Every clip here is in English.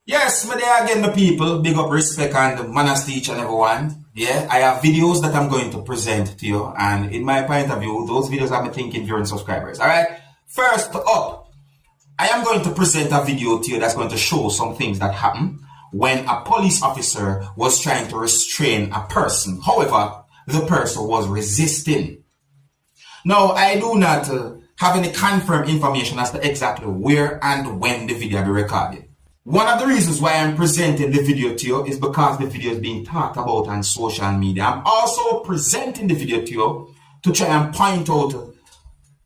Yes, me there again, my people. Big up, respect, and manners to each and everyone. Yeah, I have videos that I'm going to present to you, and in my point of view, those videos have me thinking viewers and subscribers. All right. First up, I am going to present a video to you that's going to show some things that happen when a police officer was trying to restrain a person. However, the person was resisting. Now, I do not have any confirmed information as to exactly where and when the video will be recorded. One of the reasons why I'm presenting the video to you is because the video is being talked about on social media. I'm also presenting the video to you to try and point out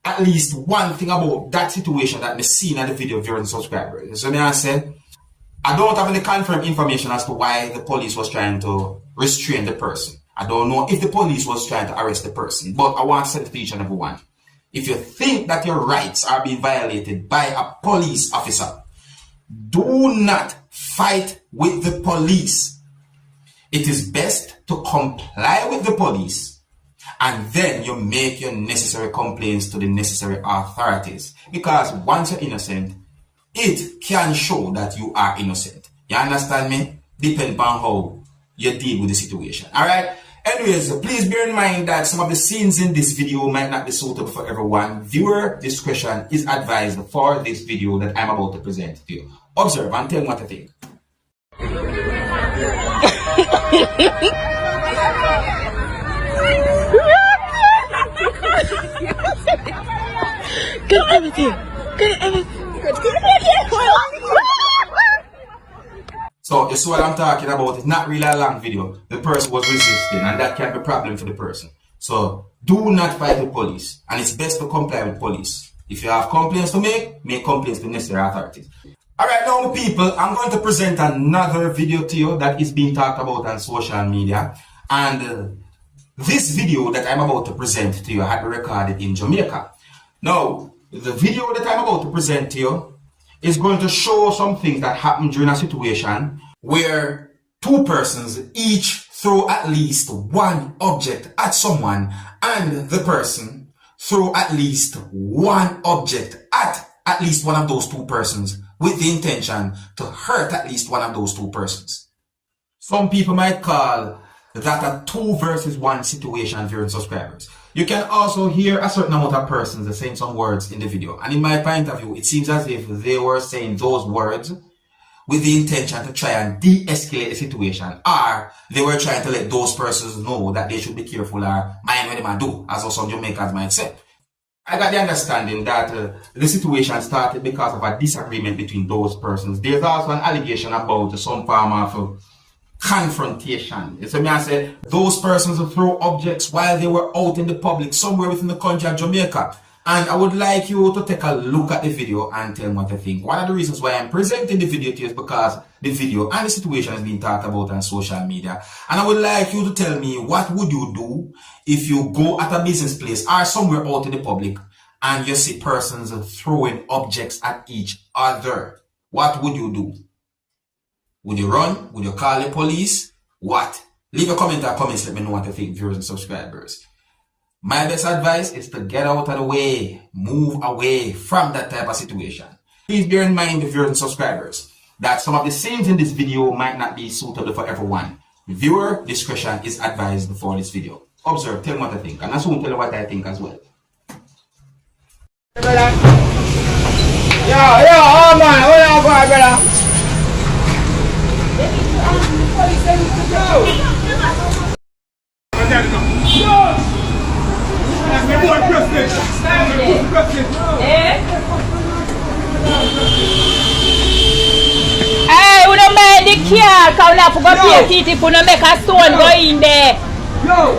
at least one thing about that situation that we've seen in the video, viewers and subscribers. So I said, I don't have any confirmed information as to why the police was trying to restrain the person. I don't know if the police was trying to arrest the person, but I want to say to each and every one, if you think that your rights are being violated by a police officer, do not fight with the police. It is best to comply with the police and then you make your necessary complaints to the necessary authorities. Because once you're innocent, it can show that you are innocent. You understand me? Depends on how you deal with the situation. Alright? Anyways, please bear in mind that some of the scenes in this video might not be suitable for everyone. Viewer discretion is advised for this video that I'm about to present to you. Observe and tell me what you think. Get everything. Get everything. So, you see what I'm talking about? It's not really a long video. The person was resisting, and that can be a problem for the person. So, do not fight with police, and it's best to comply with police. If you have complaints to make complaints to necessary authorities. Alright, now people, I'm going to present another video to you that is being talked about on social media. And this video that I'm about to present to you had been recorded in Jamaica. Now, the video that I'm about to present to you is going to show some things that happened during a situation where two persons each throw at least one object at someone and the person throw at least one object at least one of those two persons with the intention to hurt at least one of those two persons. Some people might call that a 2 versus 1 situation, viewers and subscribers. You can also hear a certain amount of persons saying some words in the video. And in my point of view, it seems as if they were saying those words with the intention to try and de-escalate the situation. Or they were trying to let those persons know that they should be careful or mind what they might do, as some Jamaicans might say. I got the understanding that the situation started because of a disagreement between those persons. There's also an allegation about some form of confrontation. So I said those persons would throw objects while they were out in the public somewhere within the country of Jamaica. And I would like you to take a look at the video and tell me what you think. One of the reasons why I'm presenting the video to you is because the video and the situation is being talked about on social media. And I would like you to tell me what would you do if you go at a business place or somewhere out in the public and you see persons throwing objects at each other. What would you do? Would you run? Would you call the police? What? Leave a comment or comments, let me know what you think, viewers and subscribers. My best advice is to get out of the way, move away from that type of situation. Please bear in mind, viewers and subscribers, that some of the scenes in this video might not be suitable for everyone. Viewer discretion is advised for this video. Observe, tell me what I think, and I soon tell you what I think as well. Oh man, what are you going, brother? Hey, we don't make the car. Come up, go pay Kitty. We don't make a stone go in there. Yo!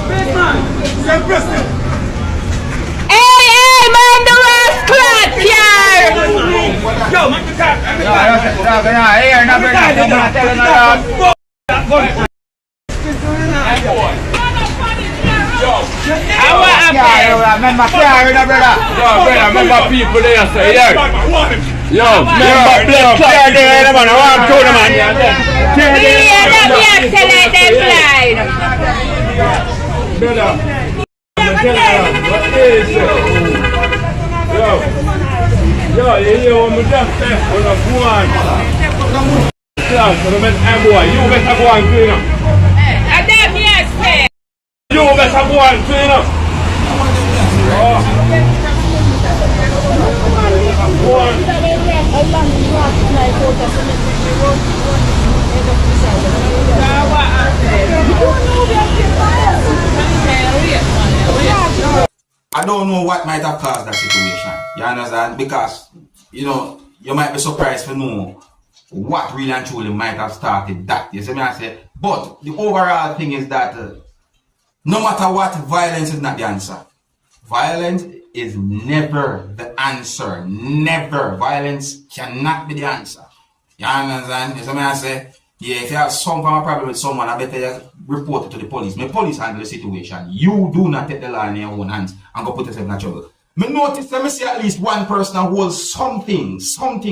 Big man! Hey, man, the last clock here. Yo, man, the car! Here, not remember people there, say, yo, remember blood clot there, man, I want to the man. Yo, you hear what me just say? On a one. Class, so the best boy. You better go and clean up. And then me I say. You better go and clean up. Oh. Go on. I don't know what might have caused that situation. You understand? Because, you know, you might be surprised to know what really and truly might have started that. You see me I say? But the overall thing is that no matter what, violence is not the answer. Violence is never the answer. Never. Violence cannot be the answer. You understand? You see me I say? Yeah, if you have some kind of problem with someone, I better just report it to the police. May police handle the situation. You do not take the law in your own hands and go put yourself in trouble. Me notice, let me see at least one person who holds something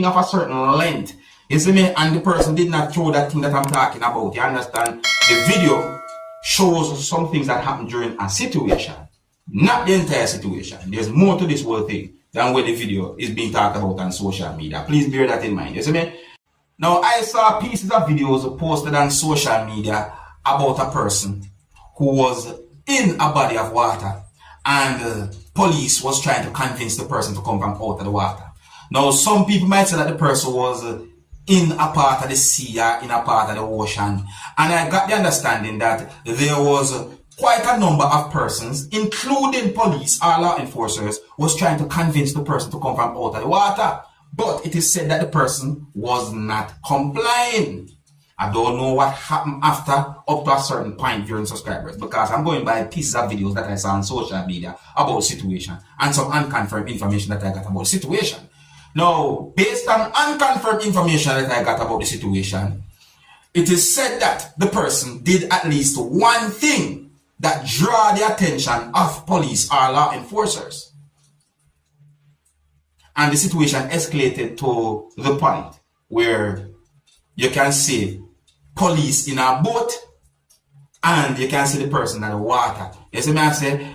of a certain length. You see me? And the person did not throw that thing that I'm talking about. You understand? The video shows some things that happened during a situation. Not the entire situation. There's more to this whole thing than where the video is being talked about on social media. Please bear that in mind. You see me? Now, I saw pieces of videos posted on social media about a person who was in a body of water and police was trying to convince the person to come from out of the water. Now, some people might say that the person was in a part of the sea or in a part of the ocean. And I got the understanding that there was quite a number of persons, including police or law enforcers, was trying to convince the person to come from out of the water. But it is said that the person was not complying. I don't know what happened after up to a certain point during subscribers, because I'm going by pieces of videos that I saw on social media about the situation and some unconfirmed information that I got about the situation. Now, based on unconfirmed information that I got about the situation, it is said that the person did at least one thing that drew the attention of police or law enforcers. And the situation escalated to the point where you can see police in a boat and you can see the person in the water. You see me I say?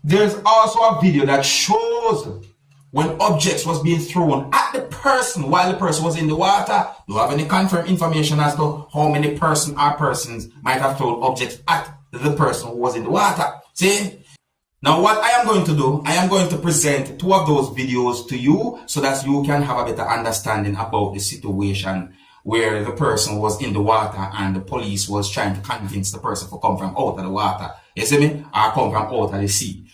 There's also a video that shows when objects was being thrown at the person while the person was in the water. Do you have any confirmed information as to how many person or persons might have thrown objects at the person who was in the water? See? Now what I am going to do, I am going to present two of those videos to you so that you can have a better understanding about the situation where the person was in the water and the police was trying to convince the person to come from out of the water. You see me? Or come from out of the sea.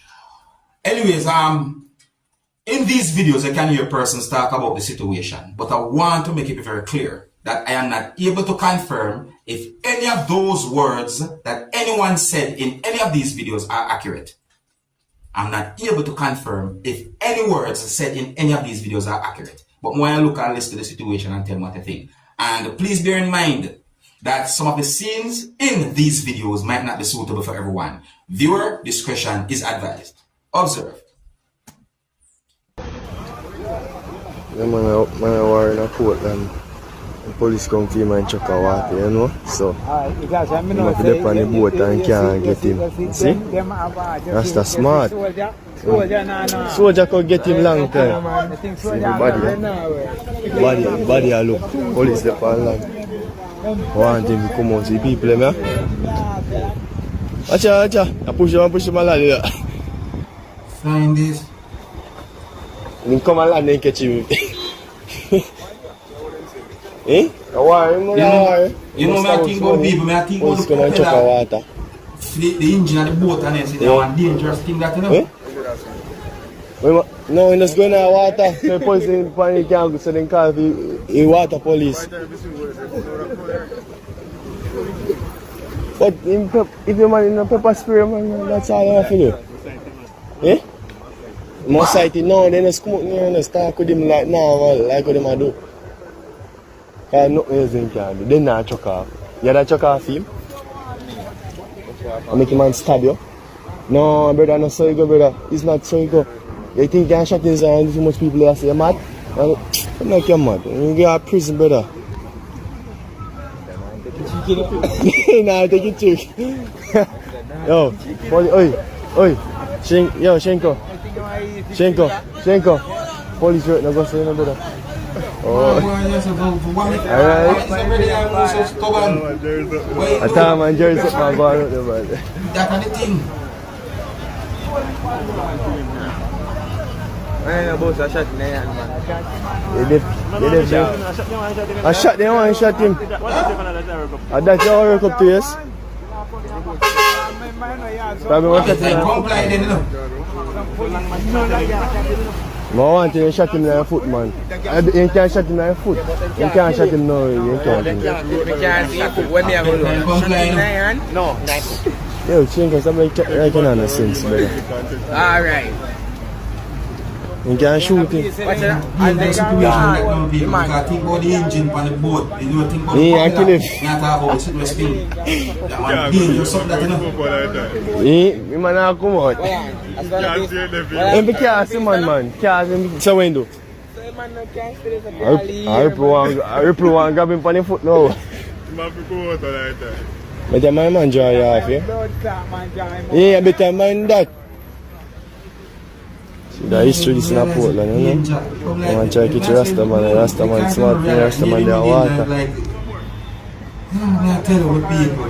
Anyways, in these videos I can hear persons talk about the situation, but I want to make it very clear that I am not able to confirm if any of those words that anyone said in any of these videos are accurate. I'm not able to confirm if any words said in any of these videos are accurate. But when I look and listen to the situation and tell me what I think. And please bear in mind that some of the scenes in these videos might not be suitable for everyone. Viewer discretion is advised. Observe. Yeah, man, I war in a court and the police come to him and check our water, you know. So, he have to dip on the boat and can't get him. You see? That's the smart. Soldier could get him long time. See the body, I look. Police dip on land. Want him to come out to the people, man. Acha. I push him a lot. Find this. Then come and land and catch him. Eh? You know, I think about people, I think about the water. The engine of the boat and then say they want dangerous thing that you know. Eh? No, he's going to water. The police in panic camp, so they call the water police. But if you man in a pepper spray, man, that's all you have to do. Eh? Most sighted now, they just come out here and start with him like now, like what they do. Because nothing else they can do. They not chuck off. You had to chuck off him? And make him man stab you? No, brother, no so you go, brother. It's not so you go. You think you can shot his hand, too much people say you're mad? I'm not you're mad. You go to prison, brother. Nah, take it trick. Yo, oi. Shenko. police work no go say no brother. Oh. Alright. A time and Jerry up my bar out there, man. That's the thing. I boss I shot in the hand, man. I shot them one, I shot him. And that's your work up to yes? Probably one shot him. I want to shot him in the foot, man. You can't shot him in the foot. You can't shot him now, you can't. You can't see foot when me have a look. Shot him in the hand? No, nice. Yo, change because I'm like no sense, brother. Alright. You can't shoot him. What's that? You can't think about the engine on the boat. You don't think about the Yeah, I kill him. You can't talk about the situation. That man dangerous something that you know. You man not come out. And be careful, man. Careful. So when do? I ripple one grab him on the foot now. But the man draw you off, yeah? Yeah, but the man that. See the history this in a Portland, you know? I want to try to catch Rastaman, and Rastaman smart, Rastaman there water. I tell you what people.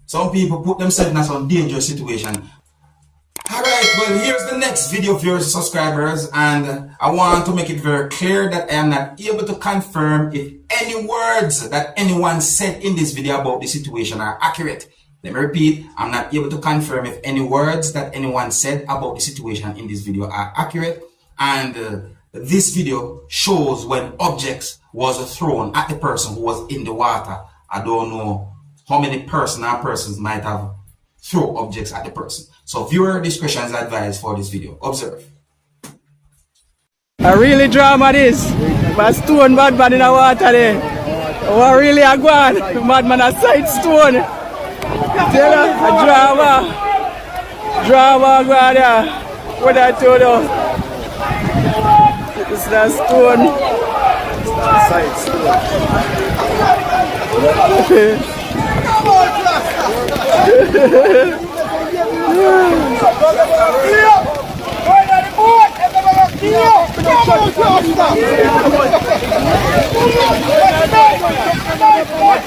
Some people put themselves in some dangerous situation. Alright, well here's the next video, viewers and subscribers, and I want to make it very clear that I am not able to confirm if any words that anyone said in this video about the situation are accurate. Let me repeat, I'm not able to confirm if any words that anyone said about the situation in this video are accurate, and this video shows when objects was thrown at the person who was in the water. I don't know how many persons might have thrown objects at the person. So viewer discretion is advised for this video. Observe. I really drama this. My stone madman in the water there. What really a go on? Madman a side stone. Tell her, a drama. Drama go on there. What I told you. It's the stone. It's the side stone.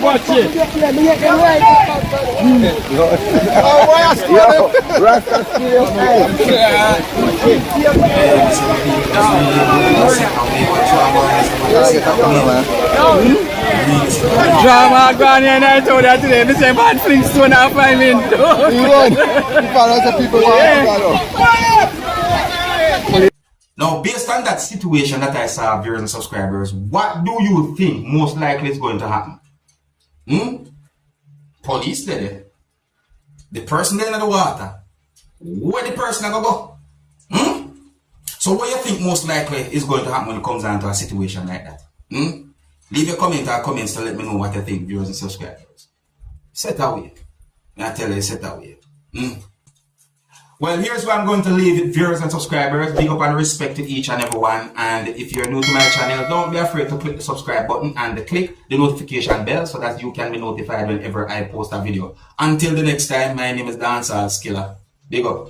Watch it. Drama gone here and I told her today. Me say bad Flintstone and find me. You won. You follow the people want to. Now, based on that situation that I saw, viewers and subscribers, what do you think most likely is going to happen? Police there. The person there in the water. Where the person gonna go? So what do you think most likely is going to happen when it comes down to a situation like that? Leave your comments to let me know what you think, viewers and subscribers. Set away. I tell you, set away. Well, here's where I'm going to leave it, viewers and subscribers. Big up and respect to each and every one. And if you're new to my channel, don't be afraid to click the subscribe button and click the notification bell so that you can be notified whenever I post a video. Until the next time, my name is Dancehall Skilla. Big up.